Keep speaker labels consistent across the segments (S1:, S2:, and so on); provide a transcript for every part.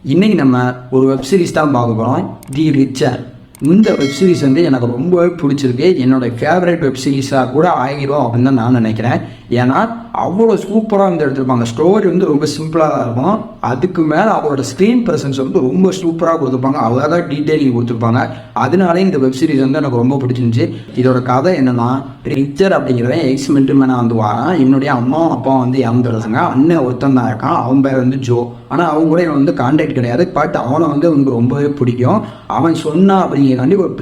S1: இன்றைக்கி நம்ம ஒரு வெப்சீரிஸ் தான் பார்க்க போகிறோம், தி ரிச்சர். இந்த வெப்சீரிஸ் வந்து எனக்கு ரொம்பவே பிடிச்சிருக்கு. என்னோடய ஃபேவரட் வெப்சீரிஸாக கூட ஆகிரும் அப்படின்னு தான் நான் நினைக்கிறேன். ஏன்னா அவ்வளோ சூப்பராக வந்து எடுத்திருப்பாங்க. ஸ்டோரி வந்து ரொம்ப சிம்பிளாக தான் இருக்கும். அதுக்கு மேலே அவரோட ஸ்க்ரீன் ப்ரெசன்ஸ் வந்து ரொம்ப சூப்பராக கொடுத்துருப்பாங்க. அவ்வளோதான் டீட்டெயிலிங் கொடுத்துருப்பாங்க. அதனாலே இந்த வெப்சீரிஸ் வந்து எனக்கு ரொம்ப பிடிச்சிருந்துச்சு. இதோட கதை என்னென்னா, ரிச்சர் அப்படிங்கிறவன் எக்ஸ் மிலிட்டரிமேனாக வந்து வரான். என்னுடைய அம்மாவும் அப்பாவும் வந்து இறந்துடுறாங்க. அண்ணன் ஒருத்தன் தான் இருக்கான், அவன் பேர் வந்து ஜோ. ஆனால் அவங்க கூட வந்து கான்டாக்ட் கிடையாது. பட் அவனை வந்து அவனுக்கு ரொம்பவே பிடிக்கும். அவன் சொன்னான் அப்படிங்கிறக்காண்டி ஒரு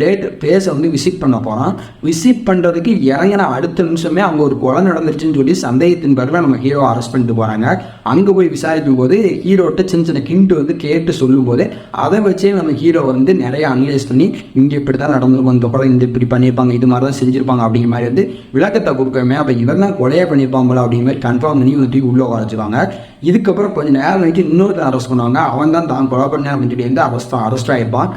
S1: பிளேஸை வந்து விசிட் பண்ண போகிறான். விசிட் பண்ணுறதுக்கு இறங்கின அடுத்த நிமிஷமே அங்கே ஒரு கொலை நடந்துருச்சுன்னு சொல்லி சந்தேகத்தின் பிறகு நம்ம ஹீரோ அரெஸ்ட் பண்ணிட்டு போகிறாங்க. அங்கே போய் விசாரிக்கும் போது ஹீரோட்ட சின்ன சின்ன கிண்டு வந்து கேட்டு சொல்லும் போது அதை வச்சே நம்ம ஹீரோ வந்து நிறைய அனலைஸ் பண்ணி இங்கே இப்படி தான் நடந்திருக்கும், இந்த படம் இந்த இப்படி பண்ணியிருப்பாங்க, இது மாதிரி தான் செஞ்சுருப்பாங்க அப்படிங்கிற மாதிரி வந்து விளக்கத்தை கொடுக்கவே. அப்போ இவன் தான் கொலையாக பண்ணியிருப்பாங்களா அப்படிங்கிற மாதிரி கன்ஃபார்ம் பண்ணி வந்து உள்ளே வரைச்சிருவாங்க. இதுக்கப்புறம் கொஞ்சம் நேரம் வரைக்கும் இன்னொரு அரெஸ்ட் பண்ணுவாங்க. அவன் தான் கொலை பண்ண அப்படின்னு சொல்லி வந்து அரெஸ்ட் ஆகிருப்பான்.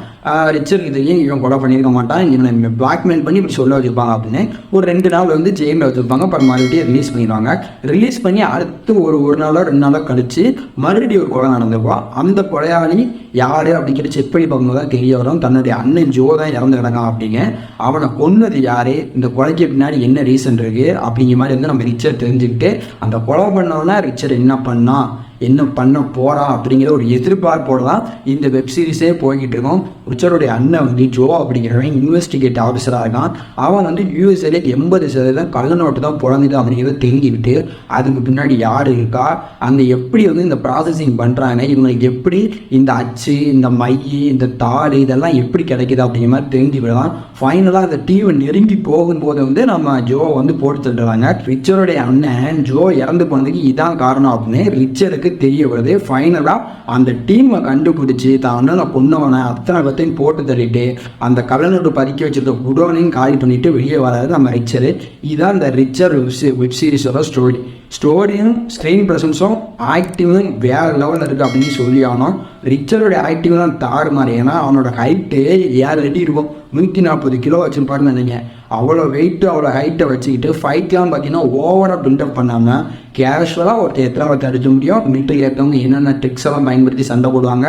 S1: ரிச்சர் இதையும் இவன் கொலை பண்ணியிருக்க மாட்டான், இவனை பிளாக்மெயில் பண்ணி இப்படி சொல்ல வச்சுருப்பாங்க அப்படின்னு ஒரு 2 நாள் வந்து ஜெயிலில் வச்சுருப்பாங்க. அப்புறம் மறுபடியும் ரிலீஸ் பண்ணிடுவாங்க. ரிலீஸ் பண்ணி அடுத்து ஒரு நாளோ 2 நாளோ கழிச்சு மறுபடியும் ஒரு கொலை நடந்திருப்பான். அந்த கொலையாளி யார் அப்படிங்கிற செக் பண்ணி பார்க்கும்போது தான் தெரிய வரும், தன்னுடைய அண்ணன் ஜோ தான் இறந்து கிடக்கான் அப்படிங்க. அவனை கொன்னது யார், இந்த கொலைக்கு பின்னாடி என்ன ரீசன் இருக்குது அப்படிங்கிற மாதிரி வந்து நம்ம ரிச்சர் தெரிஞ்சுக்கிட்டு அந்த கொலை பண்ணோன்னா ரிச்சர் என்ன பண்ண போகிறான் அப்படிங்கிற ஒரு எதிர்பார்ப்போடு தான் இந்த வெப்சீரிஸே போய்கிட்டு இருக்கும். ரிச்சருடைய அண்ணன் வந்து ஜோ அப்படிங்கிறவன் இன்வெஸ்டிகேட் ஆஃபீஸராக இருக்கான். அவன் வந்து யூஎஸ்ஏல 80% கள்ள நோட்டு தான் பிறந்தது அப்படிங்கிறத தெரிஞ்சுக்கிட்டு அதுக்கு பின்னாடி யார் இருக்கா, அந்த எப்படி வந்து இந்த ப்ராசஸிங் பண்ணுறாங்க, இவங்களுக்கு எப்படி இந்த அச்சு, இந்த மை, இந்த தாள் இதெல்லாம் எப்படி கிடைக்கிது அப்படிங்கிற மாதிரி தெரிஞ்சுக்கிட்டு ஃபைனலாக அந்த டீமை நெருங்கி போகும்போது வந்து நம்ம ஜோ வந்து போட்டு தள்ளுறாங்க. ரிச்சருடைய அண்ணன் ஜோ இறந்து போனதுக்கு இதான் காரணம் அப்படின்னு ரிச்சருக்கு தெரிய வருது. ஃபைனலாக அந்த டீமை கண்டுபிடிச்சி தான் அண்ணனை கொன்னவனை அத்தனை பத்தையும் போட்டு தள்ளிட்டு அந்த கல்லநோட்டு பறிக்க வச்சிருக்க குடோனையும் காலி பண்ணிட்டு வெளியே வராது நம்ம ரிச்சரு. இதுதான் இந்த ரிச்சர் வெப்சீரிஸோட ஸ்டோரியும் ஸ்க்ரீன் ப்ரெசன்ஸும் ஆக்டிவும் வேறு லெவலில் இருக்குது அப்படின்னு சொல்லி ஆனோம். ரிச்சருடைய ஆக்டிவ் தான் தாறு மாதிரி. ஏன்னா அவனோட ஹைட்டு 7 அடி இருக்கும், 140 கிலோ வச்சுருப்பாருன்னு நினைங்க. அவ்வளோ வெயிட்டு அவ்வளோ ஹைட்டை வச்சுக்கிட்டு ஃபைட்லாம் பார்த்தீங்கன்னா ஓவராக பில்டப் பண்ணாமல் கேஷுவலாக ஒருத்தர் எத்தனை அடிக்க முடியும், மிலிட்டரி ஏற்றவங்க என்னென்ன ட்ரிக்ஸ் எல்லாம் பயன்படுத்தி சண்டை போடுவாங்க,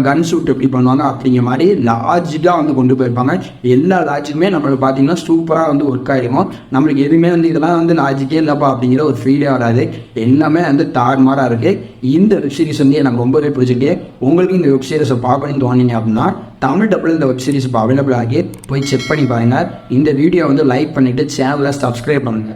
S1: கன் ஷூட் எப்படி பண்ணுவாங்க அப்படிங்கிற மாதிரி லாஜிக்காக வந்து கொண்டு போயிருப்பாங்க. எல்லா லாஜிக்குமே நம்மளுக்கு பார்த்தீங்கன்னா சூப்பராக வந்து ஒர்க் ஆகிருக்கும். நம்மளுக்கு எதுவுமே வந்து இதெல்லாம் வந்து லாஜிக்கே இல்லைப்பா அப்படிங்கிற ஒரு ஃபீலே வராது. எல்லாமே வந்து தாறுமாறாக இருக்குது. இந்த வெப்சீரிஸ் வந்து எனக்கு ரொம்பவே பிடிச்சிட்டு, உங்களுக்கு இந்த வெப்சீரிஸை பார்க்கணும்னு தோணிங்க அப்படின்னா தமிழ் டப்பில் இந்த வெப்சீரிஸ் இப்போ அவைலபிள் ஆகி போய் செக் பண்ணி பாருங்கள். இந்த வீடியோ வந்து லைக் பண்ணிவிட்டு சேனலை சப்ஸ்கிரைப் பண்ணுங்கள்.